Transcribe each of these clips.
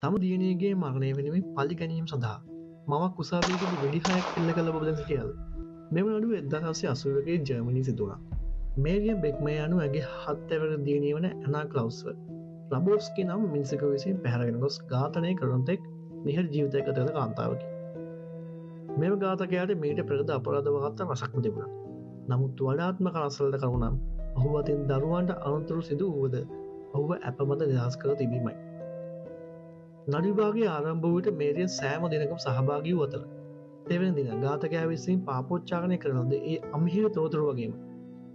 තම දියණියගේ මරණය වෙනුවෙන් පලි ගැනීම සඳහා මවක් උසාවියේදී වෙඩි 6ක් එල්ල කළ බව දැන සිටියද. මෙම නඩුව 1981 ජර්මනී සිදුවුණා. මේරියම් බෙක්මේ යනු ඇගේ 7 වැනි දියණිය වන ඇනා ක්ලව්ස්ව රබෝව්ස්කි නම් මිනිසෙකු විසින් පැහැරගෙන ගොස් ඝාතනය කරන තෙක් නිහඬ ජීවිතයක් ගත කළ කාන්තාවකි. මෙම ඝාතකයාට මීට පෙරද අපරාධ වාර්තා රසක්ම තිබුණා. නමුත් වඩාත්ම කනස්සල්ට කරුණම් ඔහු අතින් දරුවන්ට අනතුරු සිදු වුවද ඔහුව ඇප මත නිදහස් කර තිබීමයි. නඩු විභාගයේ ආරම්භ වූ විට මේරියන් සෑම දිනකම සහභාගී වූ අතර දෙවන දින ඝාතකයා විසින් පාපෝච්චාරණය කරන ලද ඒ අමිහිරි තොරතුරු වගේම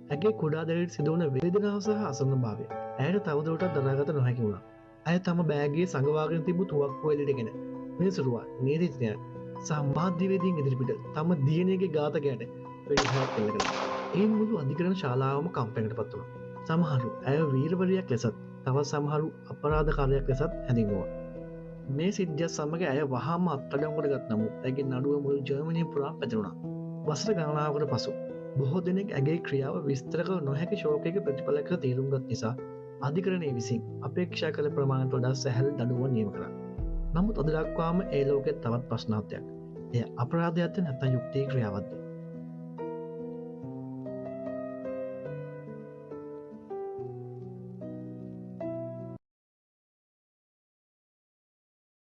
ඇගේ කුඩා දැරියට සිදුවන වේදනාව සහ අසරණභාවය ඇයට තවදුරටත් දරාගත නොහැකි වුණා. ඇය තම බෑගයේ සංගවාගෙන තිබූ තුවක්කුව එළියටගෙන මිනිසුරුවා නීතිඥයන් සහ මාධ්‍යවේදීන් ඉදිරිපිට තම දියණියගේ ඝාතකයාට වෙඩි 6ක් එල්ල කළා. ඒ මුළු අධිකරණ ශාලාවම කම්පනයට පත් වුණා. සමහරු ඇය වීරවරියක් ලෙසත් තවත් සමහරු අපරාධකාරයක් ලෙසත් හැඳින්වුවා. මේ සිද්ධියත් සමග ඇය වහාම අත්අඩංගුවට ගත් නමුත් ඇගේ නඩුව මුළු ජර්මනිය පුරා පැතිරුණා. වසර ගණනාවකට පසු බොහෝ දෙනෙක් ඇගේ ක්‍රියාව විස්තර කළ නොහැකි ශෝකයක ප්‍රතිඵලක තේරුම් ගත් නිසා අධිකරණය විසින් අපේක්ෂා කළ ප්‍රමාණයට වඩා සැහැල්ලු දඬුවම් නියම කළා. නමුත් අද දක්වාම ඒ ලෝකයේ තවත් ප්‍රශ්නාර්ථයක්. එය අපරාධයක්ද නැත්නම් යුක්තිය ක්‍රියාවක්ද?